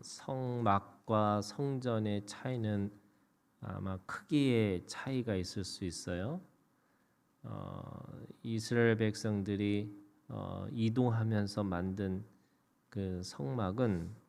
성막과 성전의 차이는 아마 크기의 차이가 있을 수 있어요. 이스라엘 백성들이 이동하면서 만든 그 성막은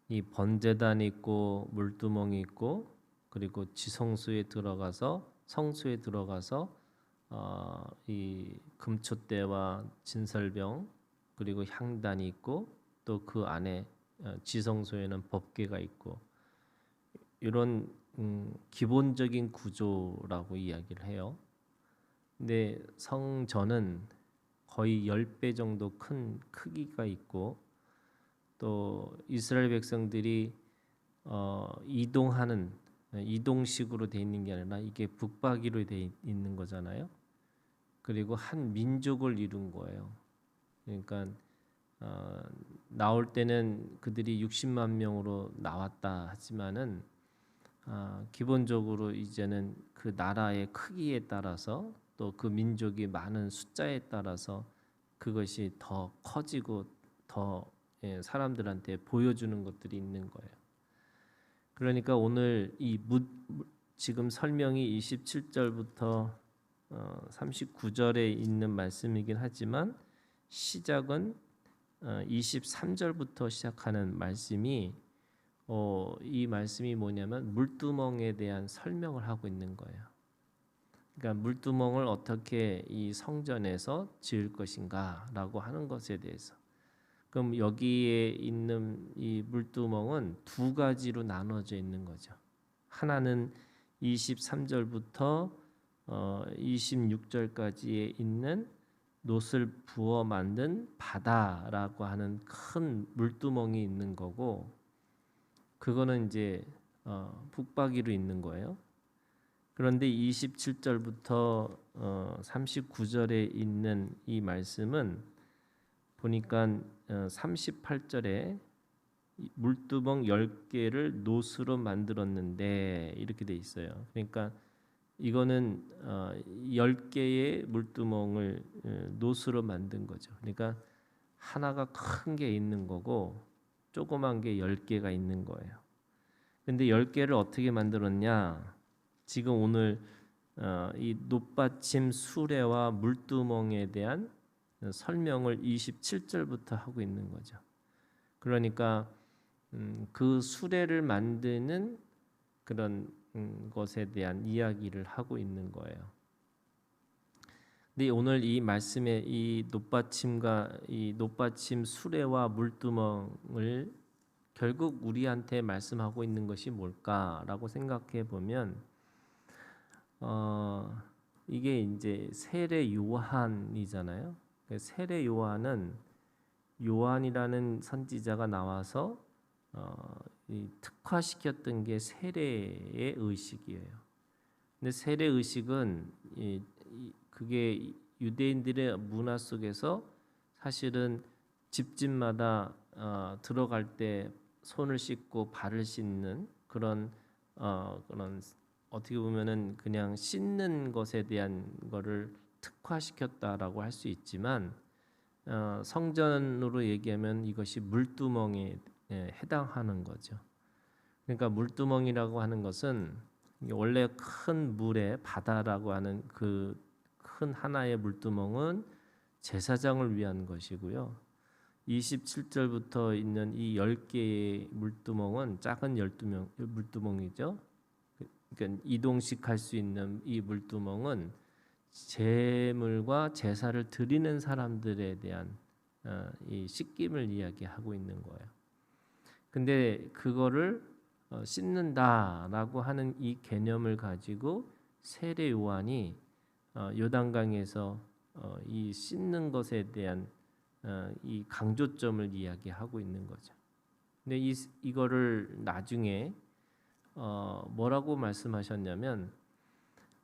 이 번제단이 있고 물두멍이 있고 그리고 지성소에 들어가서 성소에 들어가서 이 금촛대와 진설병 그리고 향단이 있고 또 그 안에 지성소에는 법궤가 있고 이런 기본적인 구조라고 이야기를 해요. 근데 성전은 거의 10배 정도 큰 크기가 있고 또 이스라엘 백성들이 이동하는 이동식으로 돼 있는 게 아니라 이게 북박이로 돼 있는 거잖아요. 그리고 한 민족을 이룬 거예요. 그러니까 나올 때는 그들이 60만 명으로 나왔다 하지만은 기본적으로 이제는 그 나라의 크기에 따라서 또 그 민족이 많은 숫자에 따라서 그것이 더 커지고 더 사람들한테 보여주는 것들이 있는 거예요. 그러니까 오늘 지금 설명이 27절부터 39절에 있는 말씀이긴 하지만 시작은 23절부터 시작하는 말씀이 이 말씀이 뭐냐면 물두멍에 대한 설명을 하고 있는 거예요. 그러니까 물두멍을 어떻게 이 성전에서 지을 것인가라고 하는 것에 대해서. 그럼 여기에 있는 이 물두멍은 두 가지로 나눠져 있는 거죠. 하나는 23절부터 26절까지에 있는 놋을 부어 만든 바다라고 하는 큰 물두멍이 있는 거고, 그거는 이제 북박이로 있는 거예요. 그런데 27절부터 39절에 있는 이 말씀은 보니까 38절에 물두멍 10개를 놋으로 만들었는데 이렇게 돼 있어요. 그러니까 이거는 10개의 물두멍을 놋으로 만든 거죠. 그러니까 하나가 큰 게 있는 거고 조그만 게 10개가 있는 거예요. 근데 10개를 어떻게 만들었냐? 지금 오늘 이 놋받침 수레와 물두멍에 대한 설명을 27절부터 하고 있는 거죠. 그러니까 그 수레를 만드는 그런 것에 대한 이야기를 하고 있는 거예요. 근데 오늘 이 말씀에 이 놋받침과 이 놋받침 수레와 물두멍을 결국 우리한테 말씀하고 있는 것이 뭘까라고 생각해 보면 이게 이제 세례 요한이잖아요. 세례 요한은 요한이라는 선지자가 나와서 이 특화시켰던 게 세례의 의식이에요. 근데 세례 의식은 그게 유대인들의 문화 속에서 사실은 집집마다 들어갈 때 손을 씻고 발을 씻는 그런 어떻게 보면은 그냥 씻는 것에 대한 거를 특화시켰다라고 할 수 있지만 성전으로 얘기하면 이것이 물두멍에 해당하는 거죠. 그러니까 물두멍이라고 하는 것은 원래 큰 물의 바다라고 하는 그 큰 하나의 물두멍은 제사장을 위한 것이고요. 27절부터 있는 이 10개의 물두멍은 작은 물두멍이죠. 그러니까 이동식 할 수 있는 이 물두멍은 제물과 제사를 드리는 사람들에 대한 이 씻김을 이야기하고 있는 거예요. 근데 그거를 씻는다라고 하는 이 개념을 가지고 세례 요한이 요단강에서 이 씻는 것에 대한 이 강조점을 이야기하고 있는 거죠. 근데 이거를 나중에 뭐라고 말씀하셨냐면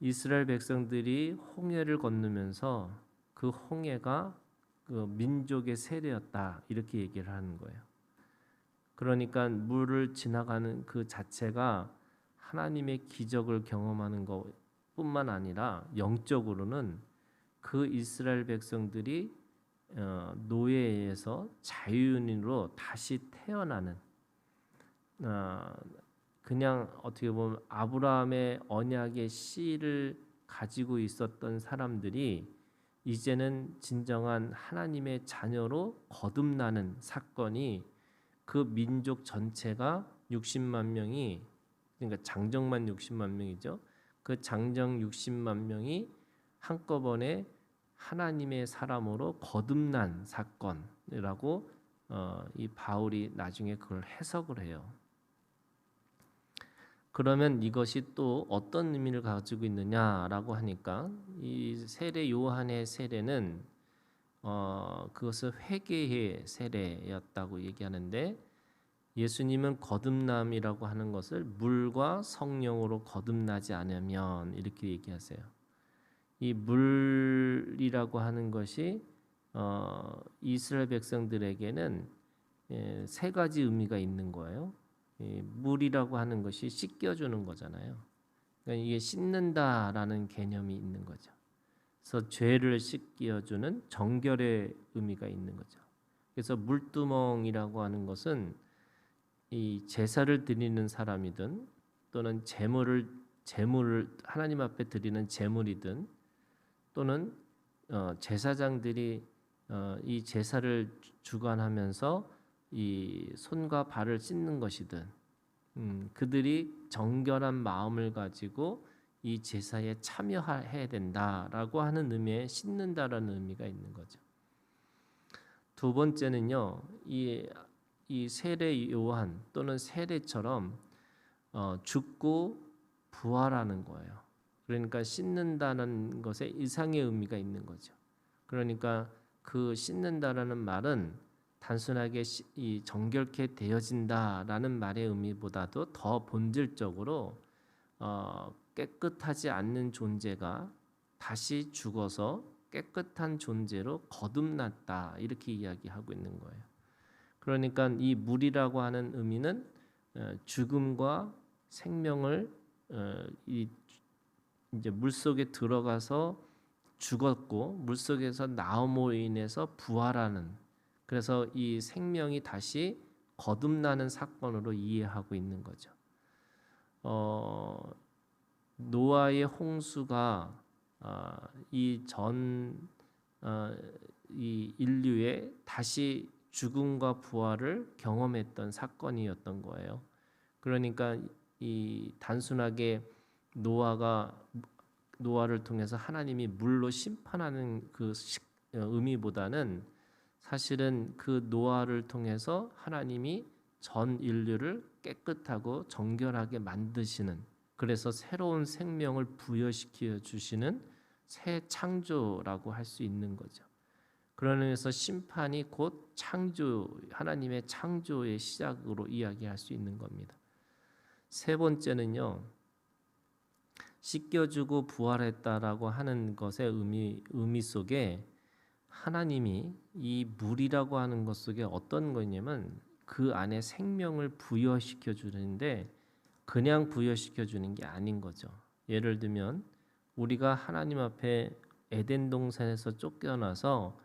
이스라엘 백성들이 홍해를 건너면서 그 홍해가 그 민족의 세례였다 이렇게 얘기를 하는 거예요. 그러니까 물을 지나가는 그 자체가 하나님의 기적을 경험하는 것뿐만 아니라 영적으로는 그 이스라엘 백성들이 노예에서 자유인으로 다시 태어나는 그냥 어떻게 보면 아브라함의 언약의 씨를 가지고 있었던 사람들이 이제는 진정한 하나님의 자녀로 거듭나는 사건이 그 민족 전체가 60만 명이 그러니까 장정만 60만 명이죠. 그 장정 60만 명이 한꺼번에 하나님의 사람으로 거듭난 사건이라고 이 바울이 나중에 그걸 해석을 해요. 그러면 이것이 또 어떤 의미를 가지고 있느냐라고 하니까 이 세례 요한의 세례는 그것을 회개의 세례였다고 얘기하는데 예수님은 거듭남이라고 하는 것을 물과 성령으로 거듭나지 않으면 이렇게 얘기하세요. 이 물이라고 하는 것이 이스라엘 백성들에게는 세 가지 의미가 있는 거예요. 물이라고 하는 것이 씻겨주는 거잖아요. 그러니까 이게 씻는다라는 개념이 있는 거죠. 그래서 죄를 씻겨주는 정결의 의미가 있는 거죠. 그래서 물두멍이라고 하는 것은 이 제사를 드리는 사람이든 또는 제물을 하나님 앞에 드리는 제물이든 또는 제사장들이 이 제사를 주관하면서 이 손과 발을 씻는 것이든 그들이 정결한 마음을 가지고 이 제사에 참여해야 된다라고 하는 의미에 씻는다라는 의미가 있는 거죠. 두 번째는요, 이 세례 요한 또는 세례처럼 죽고 부활하는 거예요. 그러니까 씻는다는 것에 이상의 의미가 있는 거죠. 그러니까 그 씻는다라는 말은 단순하게 이 정결케 되어진다라는 말의 의미보다도 더 본질적으로 깨끗하지 않는 존재가 다시 죽어서 깨끗한 존재로 거듭났다 이렇게 이야기하고 있는 거예요. 그러니까 이 물이라고 하는 의미는 죽음과 생명을 이제 물 속에 들어가서 죽었고 물 속에서 나옴으로 인해서 부활하는 그래서 이 생명이 다시 거듭나는 사건으로 이해하고 있는 거죠. 노아의 홍수가 이 인류의 다시 죽음과 부활을 경험했던 사건이었던 거예요. 그러니까 이 단순하게 노아를 통해서 하나님이 물로 심판하는 그 의미보다는 사실은 그 노아를 통해서 하나님이 전 인류를 깨끗하고 정결하게 만드시는 그래서 새로운 생명을 부여시켜 주시는 새 창조라고 할 수 있는 거죠. 그런 의미에서 심판이 곧 하나님의 창조의 시작으로 이야기할 수 있는 겁니다. 세 번째는요. 씻겨주고 부활했다라고 하는 것의 의미 속에 하나님이 이 물이라고 하는 것 속에 어떤 거냐면 그 안에 생명을 부여시켜 주는데 그냥 부여시켜 주는 게 아닌 거죠. 예를 들면 우리가 하나님 앞에 에덴 동산에서 쫓겨나서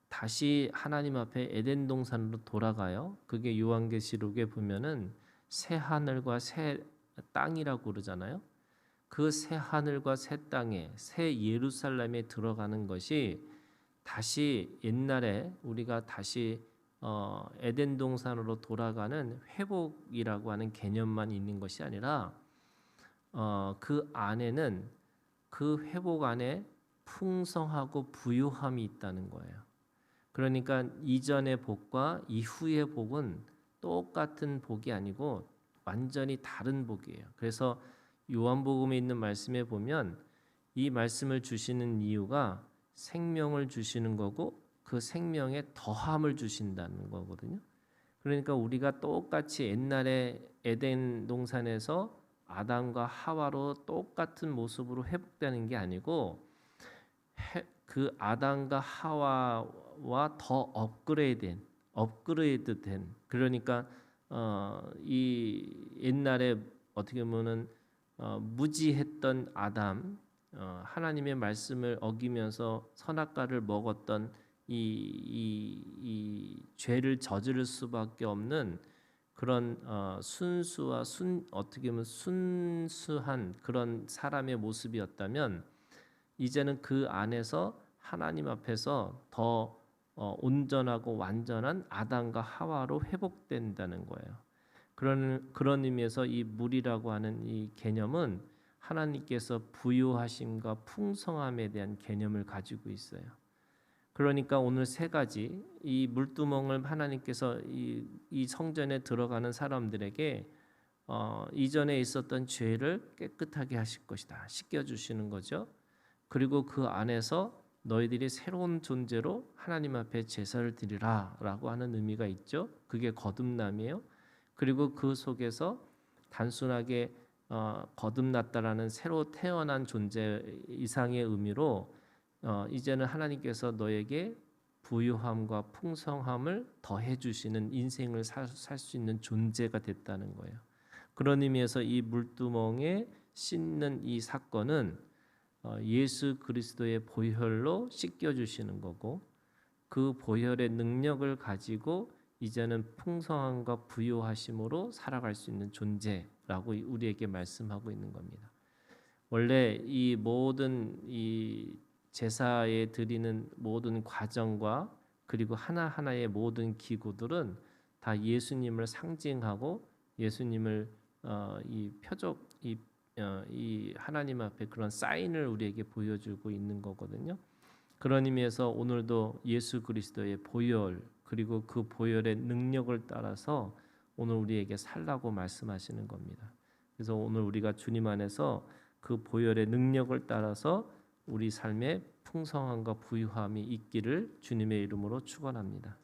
다시 하나님 앞에 에덴 동산으로 돌아가요. 그게 요한계시록에 보면은 새 하늘과 새 땅이라고 그러잖아요. 그 새 하늘과 새 땅에 새 예루살렘에 들어가는 것이 다시 옛날에 우리가 다시 에덴 동산으로 돌아가는 회복이라고 하는 개념만 있는 것이 아니라 그 안에는 그 회복 안에 풍성하고 부유함이 있다는 거예요. 그러니까 이전의 복과 이후의 복은 똑같은 복이 아니고 완전히 다른 복이에요. 그래서 요한복음에 있는 말씀에 보면 이 말씀을 주시는 이유가 생명을 주시는 거고 그 생명에 더함을 주신다는 거거든요. 그러니까 우리가 똑같이 옛날에 에덴 동산에서 아담과 하와로 똑같은 모습으로 회복되는 게 아니고 그 아담과 하와와 더 업그레이드된 그러니까 이 옛날에 어떻게 보면은 무지했던 아담 하나님의 말씀을 어기면서 선악과를 먹었던 이 죄를 저지를 수밖에 없는 그런 순수와 어떻게 보면 순수한 그런 사람의 모습이었다면 이제는 그 안에서 하나님 앞에서 더 온전하고 완전한 아담과 하와로 회복된다는 거예요. 그런 의미에서 이 물이라고 하는 이 개념은 하나님께서 부유하심과 풍성함에 대한 개념을 가지고 있어요. 그러니까 오늘 세 가지 이 물두멍을 하나님께서 이 성전에 들어가는 사람들에게 이전에 있었던 죄를 깨끗하게 하실 것이다. 씻겨 주시는 거죠. 그리고 그 안에서 너희들이 새로운 존재로 하나님 앞에 제사를 드리라라고 하는 의미가 있죠. 그게 거듭남이에요. 그리고 그 속에서 단순하게 거듭났다라는 새로 태어난 존재 이상의 의미로 이제는 하나님께서 너에게 부유함과 풍성함을 더해 주시는 인생을 살 수 있는 존재가 됐다는 거예요. 그런 의미에서 이 물두멍에 씻는 이 사건은 예수 그리스도의 보혈로 씻겨 주시는 거고 그 보혈의 능력을 가지고 이제는 풍성함과 부유하심으로 살아갈 수 있는 존재라고 우리에게 말씀하고 있는 겁니다. 원래 이 모든 이 제사에 드리는 모든 과정과 그리고 하나하나의 모든 기구들은 다 예수님을 상징하고 예수님을 이 표적 이 하나님 앞에 그런 사인을 우리에게 보여주고 있는 거거든요. 그런 의미에서 오늘도 예수 그리스도의 보혈 그리고 그 보혈의 능력을 따라서 오늘 우리에게 살라고 말씀하시는 겁니다. 그래서 오늘 우리가 주님 안에서 그 보혈의 능력을 따라서 우리 삶에 풍성함과 부유함이 있기를 주님의 이름으로 축원합니다.